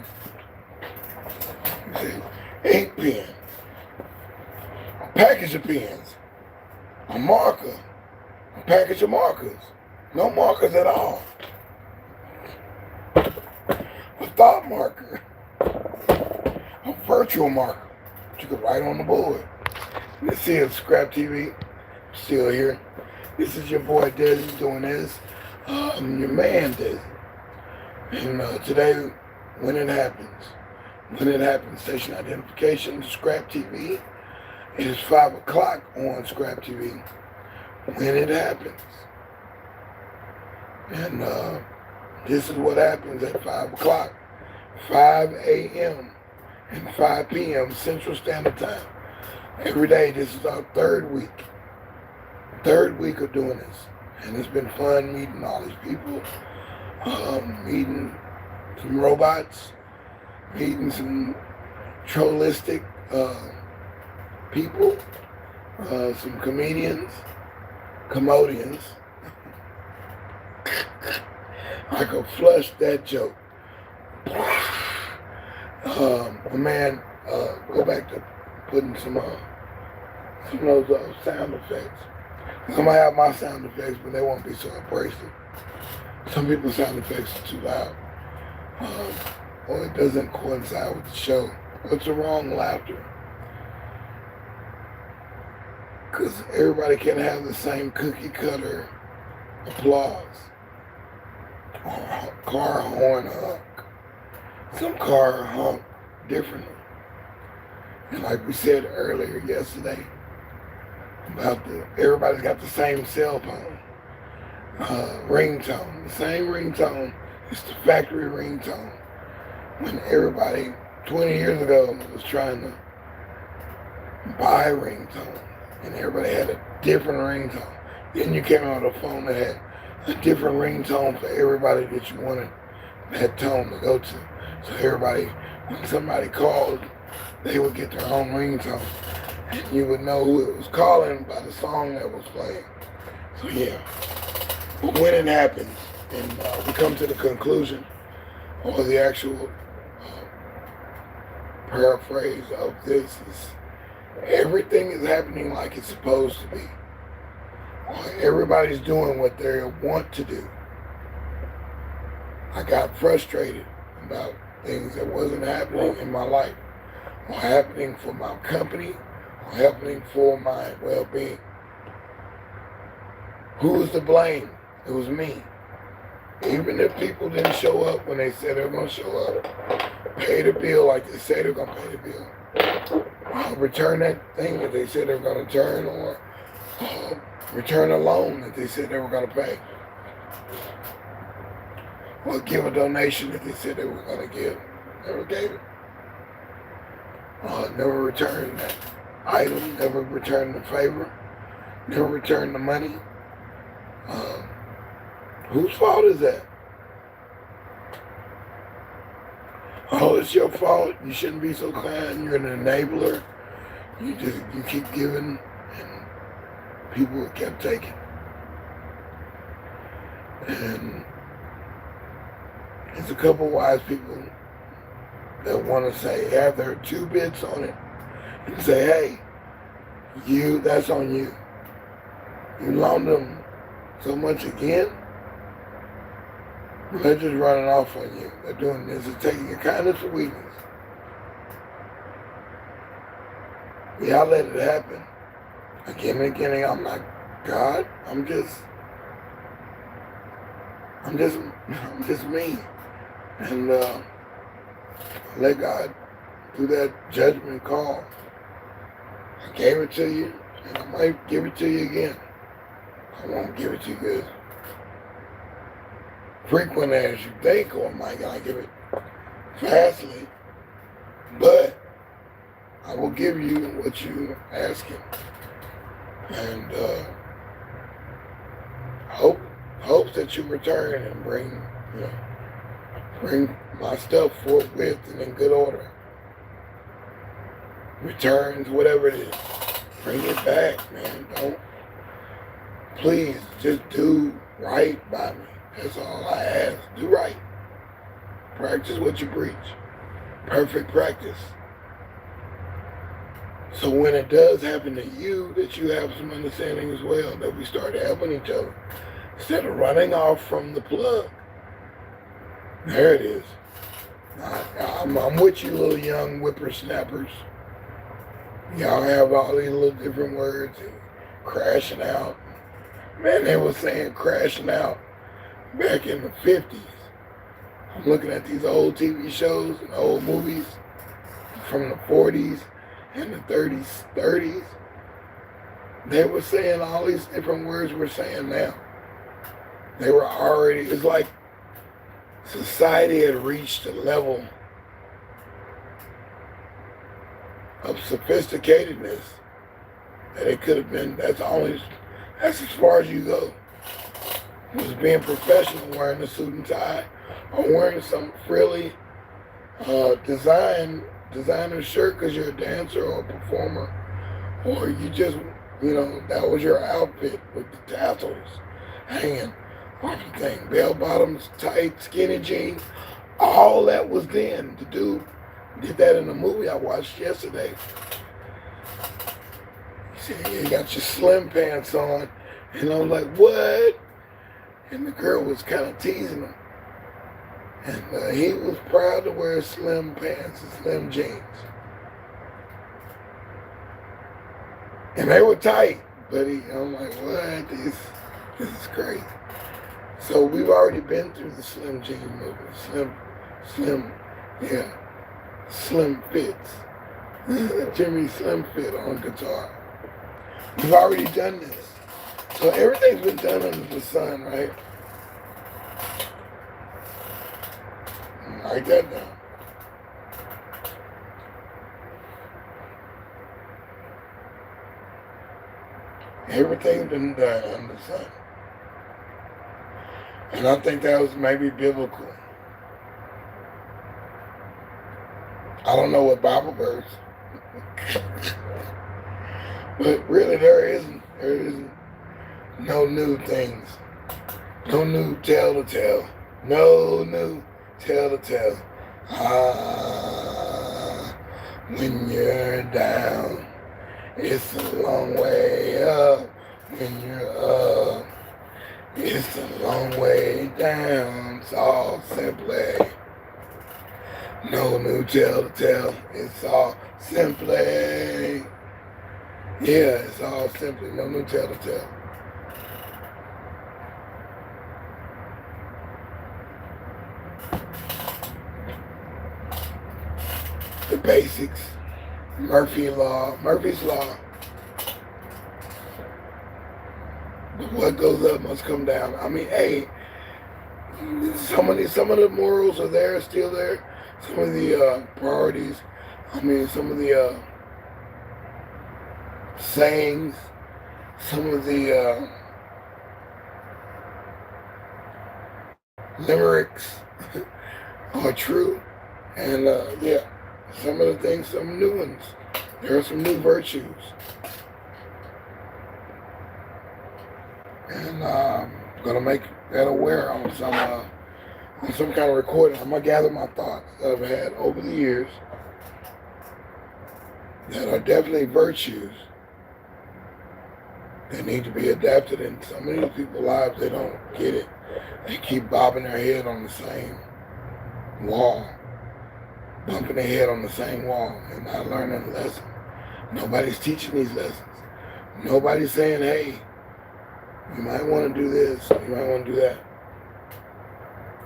Ink pen, a package of pens, a marker, a package of markers. No markers at all. A thought marker. A virtual marker that you could write on the board. This is ScrAp TV. Still here. This is your boy deSz'e doing this. I'm your man deSz'e. And today, when it happens, station identification, ScrAp TV. It is 5 o'clock on ScrAp TV. When it happens. And this is what happens at 5 o'clock, 5 a.m. and 5 p.m. Central Standard Time. Every day, this is our third week of doing this. And it's been fun meeting all these people, meeting some robots, meeting some trollistic people, some comedians, commodians. I could flush that joke. Man, go back to putting some of those sound effects. I'm gonna have my sound effects, but they won't be so abrasive. Some people's sound effects are too loud. Or it doesn't coincide with the show. What's the wrong laughter? Because everybody can't have the same cookie cutter applause. Or car horn honk. Some car honk differently. And like we said earlier yesterday, about everybody's got the same cell phone ringtone. The same ringtone. It's the factory ringtone. When everybody 20 years ago was trying to buy ringtone, and everybody had a different ringtone. Then you came out with a phone that had a different ringtone for everybody that you wanted that tone to go to. So everybody, when somebody called, they would get their own ringtone. And you would know who it was calling by the song that was playing. So yeah, but when it happens, and we come to the conclusion, or the actual paraphrase of this is, everything is happening like it's supposed to be. Everybody's doing what they want to do. I got frustrated about things that wasn't happening in my life, or happening for my company, or happening for my well-being. Who was to blame? It was me. Even if people didn't show up when they said they were going to show up, pay the bill like they said they were going to pay the bill, return that thing that they said they were going to return, or return a loan that they said they were going to pay, or give a donation that they said they were going to give. Never gave it. Never return that item, never return the favor, never return the money. Whose fault is that? Oh, it's your fault. You shouldn't be so kind. You're an enabler. You keep giving, and people kept taking. And there's a couple wise people that want to say, have their 2 bits on it, and say, hey, that's on you. You loaned them so much again, they're just running off on you. They're doing this. It's taking your kindness for weakness. Yeah, I let it happen. Again and again, I'm not God. I'm just me. And let God do that judgment call. I gave it to you, and I might give it to you again. I won't give it to you good. Frequent as you think, or might I give it fastly, but I will give you what you asking, and hopes that you return and bring my stuff forthwith and in good order. Returns, whatever it is, bring it back, man. Please just do right by me. That's all I ask. Do right. Practice what you preach. Perfect practice. So when it does happen to you, that you have some understanding as well, that we start helping each other. Instead of running off from the plug. There it is. I'm with you, little young whippersnappers. Y'all have all these little different words and crashing out. Man, they were saying crashing out back in the 50s. I'm looking at these old TV shows and old movies from the 40s and the 30s. They were saying all these different words we're saying now. They were already, it's like society had reached a level of sophisticatedness that it could have been, that's as far as you go. Was being professional, wearing a suit and tie, or wearing some frilly designer shirt because you're a dancer or a performer, or you just, that was your outfit with the tassels hanging off the thing, bell bottoms, tight, skinny jeans, all that was then. The dude did that in a movie I watched yesterday. He said, you got your slim pants on, and I was like, what? And the girl was kind of teasing him. And he was proud to wear slim pants and slim jeans. And they were tight, but I'm like, what? This is crazy. So we've already been through the slim jean movement. Slim fits. Jimmy Slim Fit on guitar. We've already done this. So everything's been done under the sun, right? Write that down. Everything's been done under the sun. And I think that was maybe biblical. I don't know what Bible verse. But really there isn't no new things. No new tale to tell. No new tale to tell. When you're down, it's a long way up. When you're up, it's a long way down. It's all simply no new tale to tell. It's all simply, yeah, it's all simply no new tale to tell. The basics, Murphy's Law. What goes up must come down. I mean, hey, some of the morals are there, still there. Some of the priorities I mean, some of the sayings, some of the limericks are true. And yeah, some of the things, some new ones. There are some new virtues. And I'm going to make that aware on some kind of recording. I'm going to gather my thoughts that I've had over the years that are definitely virtues that need to be adapted. And so many people's lives, they don't get it. They keep bobbing their head on the same wall, bumping their head on the same wall and not learning a lesson. Nobody's teaching these lessons. Nobody's saying, hey, you might want to do this, you might want to do that.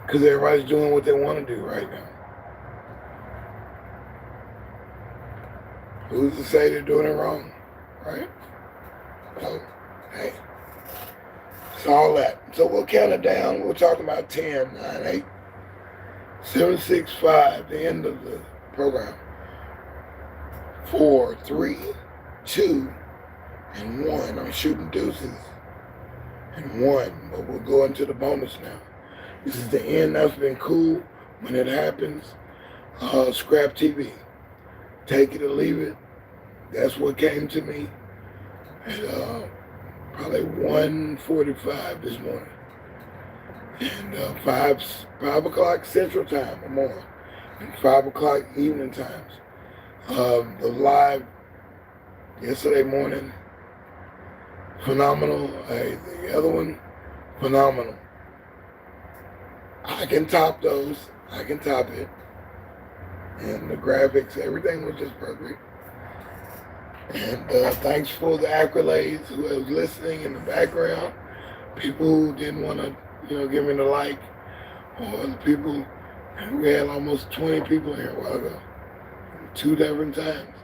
Because everybody's doing what they want to do right now. Who's to say they're doing it wrong, right? So, hey, it's all that. So we'll count it down. We'll talk about 10, 9, 8, 7, 6, 5, the end of the program. 4, 3, 2, and 1. I'm shooting deuces. And 1, but we'll go into the bonus now. This is the end. That's been cool when it happens. ScrAp TV. Take it or leave it. That's what came to me at probably 1:45 this morning. And 5 o'clock Central Time or more. And 5 o'clock evening times. The live yesterday morning, phenomenal. The other one, phenomenal. I can top those. I can top it. And the graphics, everything was just perfect. And thanks for the accolades who was listening in the background. People who didn't want to, give me the like. Or the people, we had almost 20 people here a while ago. 2 different times.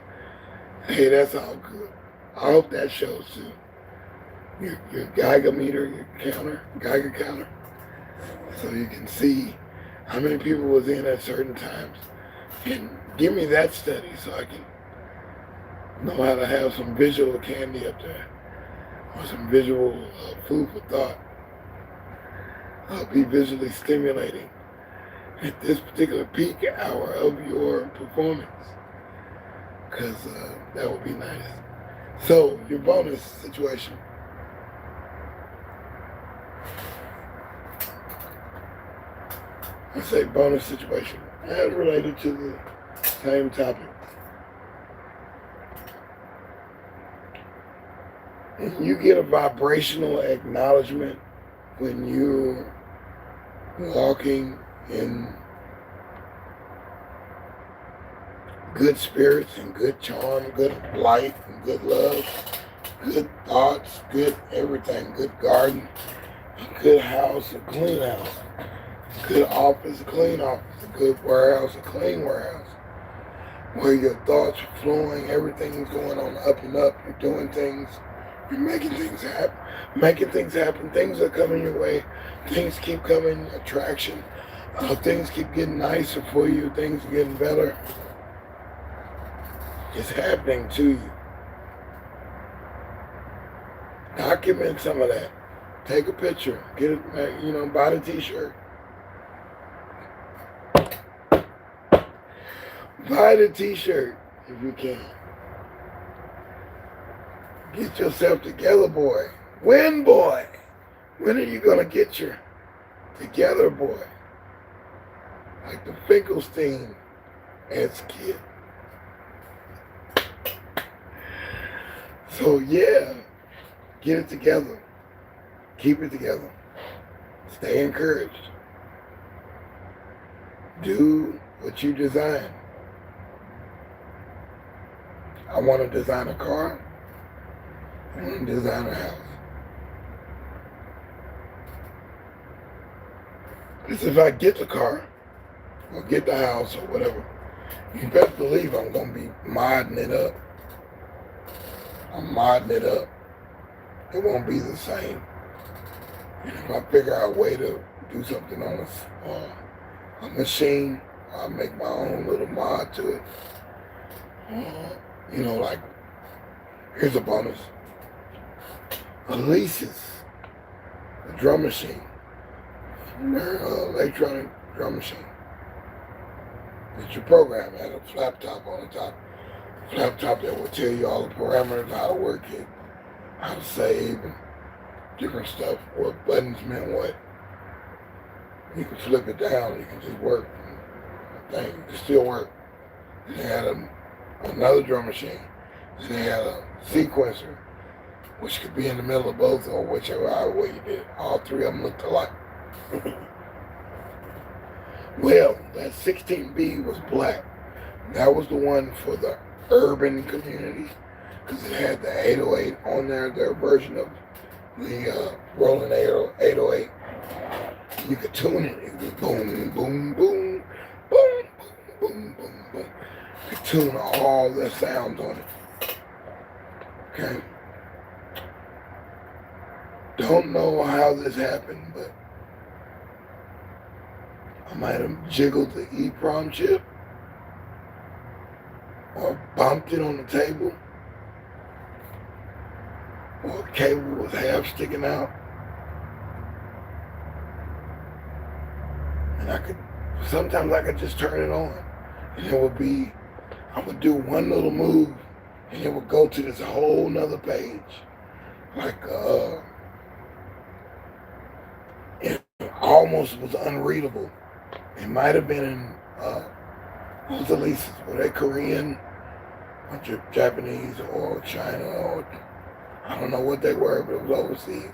Hey, that's all good. I hope that shows too. Your Geiger meter, Geiger counter. So you can see how many people was in at certain times. And give me that study so I can know how to have some visual candy up there. Or some visual food for thought. Be visually stimulating at this particular peak hour of your performance. Because that would be nice. So, your bonus situation. I say bonus situation. As related to the same topic. And you get a vibrational acknowledgement when you're walking in good spirits and good charm, good light and good love, good thoughts, good everything, good garden, a good house, a clean house, a good office, a clean office, a good warehouse, a clean warehouse, where your thoughts are flowing, everything's going on up and up, you're doing things, you're making things happen, things are coming your way, things keep coming, attraction, things keep getting nicer for you, things are getting better. It's happening to you. Document some of that. Take a picture. Get it, buy the t-shirt. Buy the t-shirt if you can. Get yourself together, boy. When, boy? When are you going to get your together, boy? Like the Finkelstein as kid. So yeah, get it together. Keep it together. Stay encouraged. Do what you design. I want to design a car. I want to design a house. Because if I get the car, or get the house, or whatever, you best believe I'm going to be modding it up. I'm modding it up. It won't be the same. And if I figure out a way to do something on a machine, I'll make my own little mod to it. You know, like, here's a bonus. Elise's, the drum machine, their electronic drum machine. That you program had a flap top on the top. Flap top that will tell you all the parameters, how to work it, how to save, and different stuff, what buttons meant what. You can flip it down, you can just work. Thing, it still work. They had another drum machine. They had a sequencer, which could be in the middle of both or whichever way you did it. All three of them looked alike. Well, that 16B was black. That was the one for the urban community because it had the 808 on there, their version of the rolling 808. You could tune it. It was boom, boom, boom, boom, boom, boom, boom, boom. You could tune all the sounds on it. Okay. Don't know how this happened, but I might have jiggled the EEPROM chip or bumped it on the table or a cable was half sticking out. And sometimes I could just turn it on and it would be, I would do one little move and it would go to this whole nother page. Like, it almost was unreadable. It might have been in, what was the leases? Were they Korean or Japanese or China or, I don't know what they were, but it was overseas.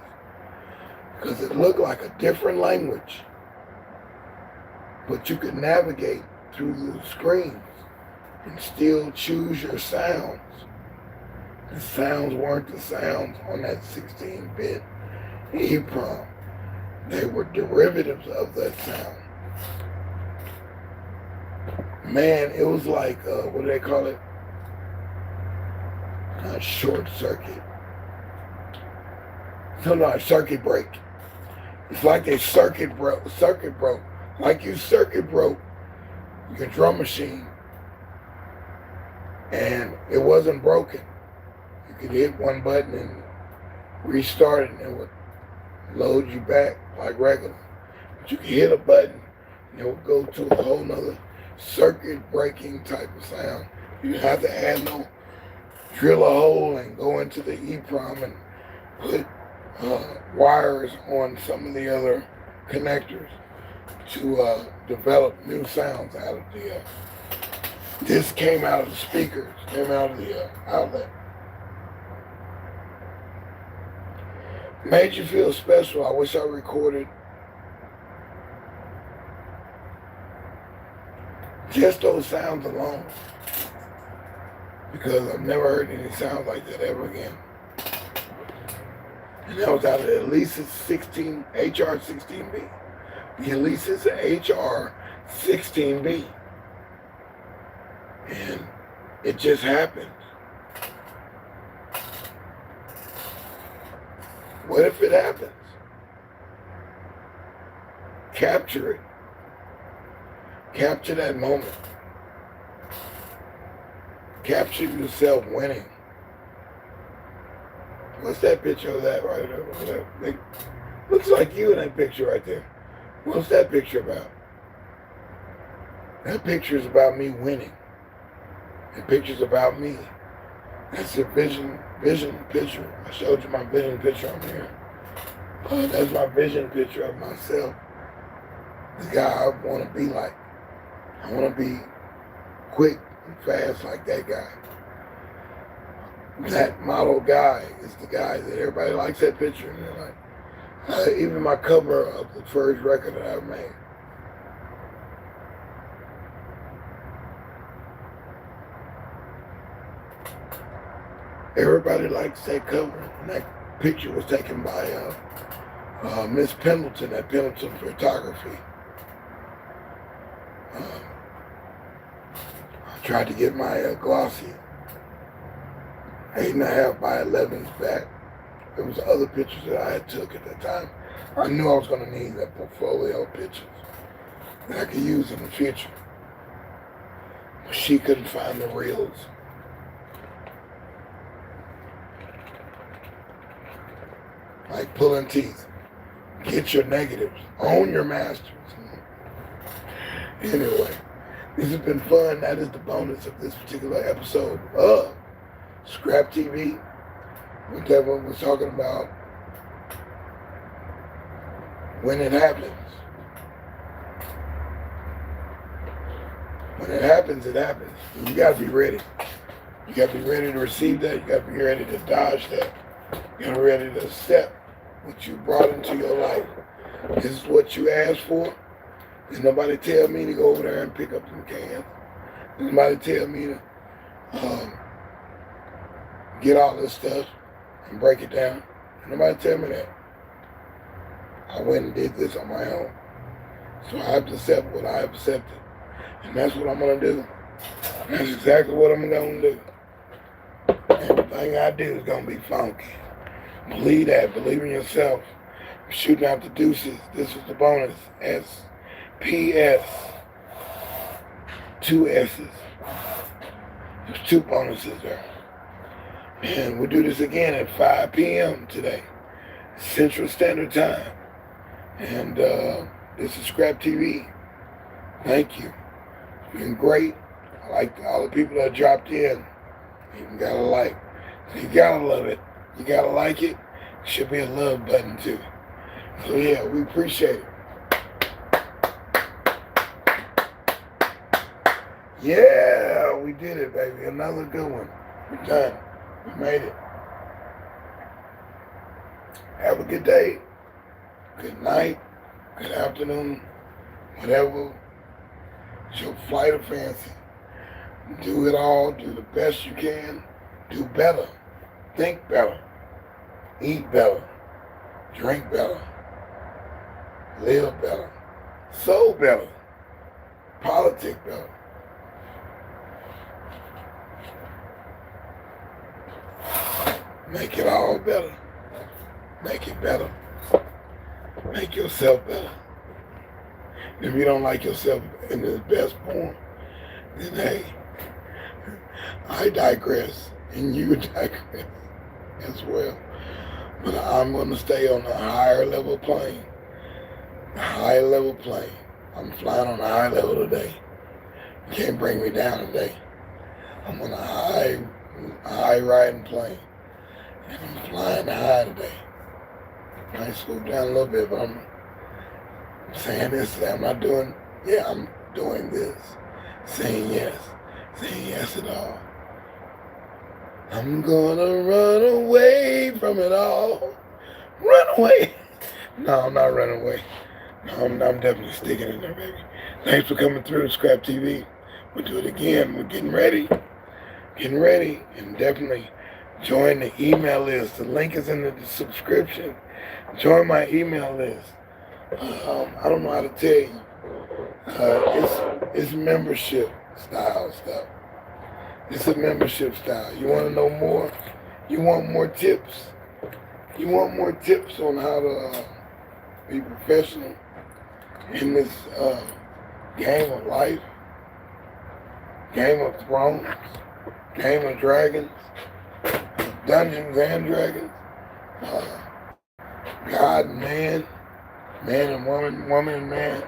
Because it looked like a different language. But you could navigate through the screens and still choose your sounds. The sounds weren't the sounds on that 16-bit EEPROM. They were derivatives of that sound. Man, it was like, what do they call it? Not short circuit. Sometimes circuit break. It's like they circuit broke. Like you circuit broke your drum machine and it wasn't broken. You could hit one button and restart it and it would load you back like regular. But you could hit a button and it would go to a whole nother circuit breaking type of sound. You didn't have to add no drill a hole and go into the EEPROM and put wires on some of the other connectors to develop new sounds out of the, this came out of the speakers, came out of the outlet. Made you feel special. I wish I recorded just those sounds alone, because I've never heard any sounds like that ever again. And that was out of the Elise's HR16B. The Elise's HR16B. And it just happened. What if it happens? Capture it. Capture that moment. Capture yourself winning. What's that picture of that right there? Looks like you in that picture right there. What's that picture about? That picture is about me winning. That picture's about me. That's a vision picture. I showed you my vision picture on here. That's my vision picture of myself. The guy I want to be like. I want to be quick and fast like that guy. That model guy is the guy that everybody likes that picture. And they're like, even my cover of the first record that I made. Everybody likes that cover. And that picture was taken by Miss Pendleton at Pendleton Photography. I tried to get my glossy 8.5 by 11s back. There was other pictures that I had took at that time. I knew I was going to need that portfolio of pictures that I could use in the future. But she couldn't find the reels. like pulling teeth. Get your negatives. Own your masters. Anyway, this has been fun. That is the bonus of this particular episode of ScrAp TV. What Devin was talking about when it happens. When it happens, it happens. You got to be ready. You got to be ready to receive that. You got to be ready to dodge that. You got to be ready to accept what you brought into your life. This is what you asked for. Did nobody tell me to go over there and pick up some cans? Did nobody tell me to get all this stuff and break it down? Did nobody tell me that? I went and did this on my own. So I have to accept what I have accepted. And that's what I'm going to do. That's exactly what I'm going to do. Everything I do is going to be funky. Believe that. Believe in yourself. I'm shooting out the deuces. This is the bonus. SPS. 2 S's. There's 2 bonuses there. And we'll do this again at 5 p.m. today. Central Standard Time. And this is ScrAp TV. Thank you. It's been great. I like all the people that dropped in. You gotta like. So you gotta love it. You gotta like it. There should be a love button too. So yeah, we appreciate it. Yeah, we did it, baby. Another good one. We're done. We made it. Have a good day. Good night. Good afternoon. Whatever. It's your flight of fancy. Do it all. Do the best you can. Do better. Think better. Eat better. Drink better. Live better. Sow better. Politic better. Make it all better. Make it better. Make yourself better. If you don't like yourself in its best form, then hey, I digress and you digress as well. But I'm going to stay on a higher level plane. A high level plane. I'm flying on a high level today. You can't bring me down today. I'm on a high riding plane. And I'm flying high today. I might swoop down a little bit, but I'm saying this, I'm not doing, I'm doing this. Saying yes at all. I'm gonna run away from it all. Run away. No, I'm not running away. No, I'm definitely sticking in there, baby. Thanks for coming through ScrAp TV. We'll do it again. We're getting ready. And definitely join the email list. The link is in the subscription. Join my email list. I don't know how to tell you. It's membership style stuff. It's a membership style. You want to know more? You want more tips? You want more tips on how to be professional in this game of life? Game of Thrones? Game of Dragons? Dungeons and Dragons? God and man? Man and woman? Woman and man?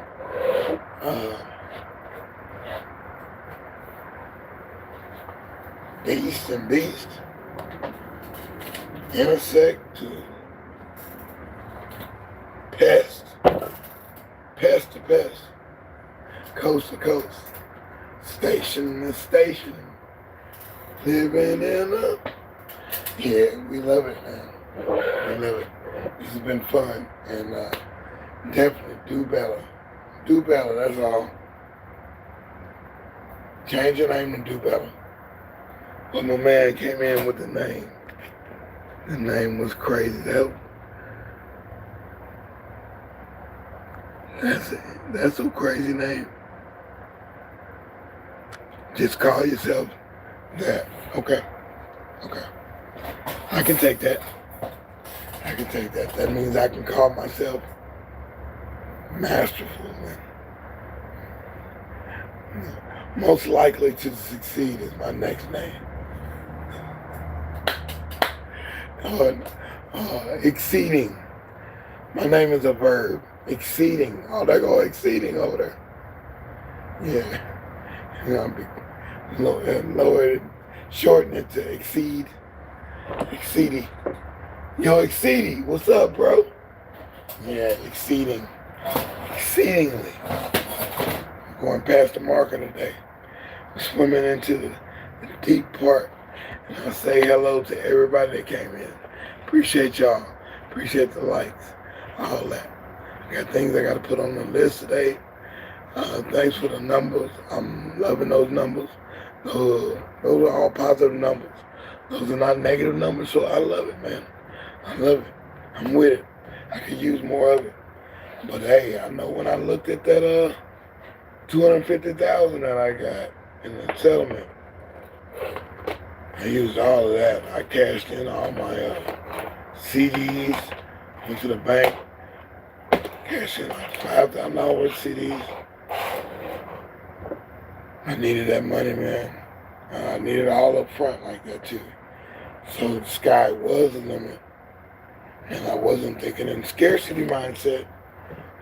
Beast and beast, intersect to pest to pest, coast to coast, station to station, living in a, we love it, man. We love it. This has been fun, and definitely do better. Do better, that's all. Change your name to do better. But my man came in with the name. The name was crazy. That's a crazy name. Just call yourself that. Okay. I can take that. That means I can call myself masterful. Most likely to succeed is my next name. Exceeding. My name is a verb. Exceeding. Oh, there go exceeding over there. Yeah. You know, lower it, shorten it to exceed. Exceedy. Yo, Exceedy, what's up, bro? Yeah, exceeding. Exceedingly. Going past the marker today. Swimming into the deep part. And I say hello to everybody that came in. Appreciate y'all. Appreciate the likes. All that. I got things I got to put on the list today. Thanks for the numbers. I'm loving those numbers. Those are all positive numbers. Those are not negative numbers, so I love it, man. I love it. I'm with it. I could use more of it. But hey, I know when I looked at that $250,000 that I got in the settlement, I used all of that. I cashed in all my CDs, went to the bank, cashed in like $5,000 worth of CDs. I needed that money, man. I needed it all up front like that too. So the sky was the limit. And I wasn't thinking in scarcity mindset.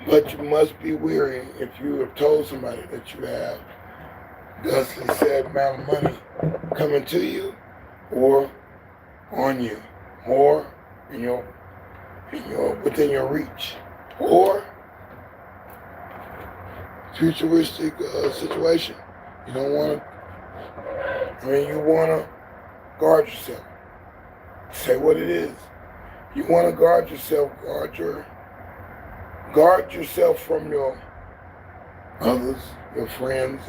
But you must be weary if you have told somebody that you have thusly said amount of money coming to you or on you, or within your reach, or futuristic situation. You don't want to. You want to guard yourself. Say what it is. You want to guard yourself. Guard yourself from your others, your friends,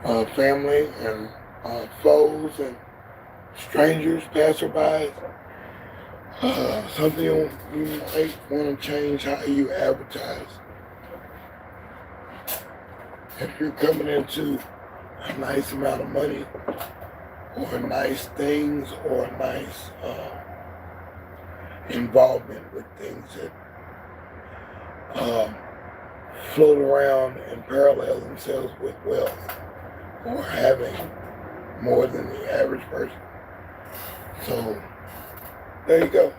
and, family, and foes, and strangers, passerbys. Something you might want to change how you advertise. If you're coming into a nice amount of money, or nice things, or nice involvement with things that float around and parallel themselves with wealth, or having more than the average person. So there you go.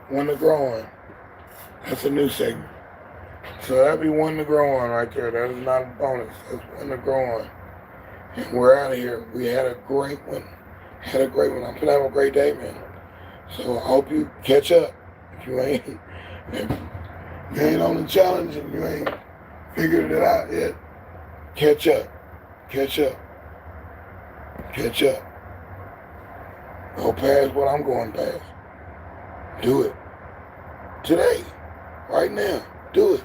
One to grow on. That's a new segment. So that'd be one to grow on right there. That is not a bonus. That's one to grow on. And we're out of here. We had a great one. I'm going to have a great day, man. So I hope you catch up. If you ain't on the challenge and you ain't figured it out yet, catch up. Go past what I'm going past. Do it. Today. Right now. Do it.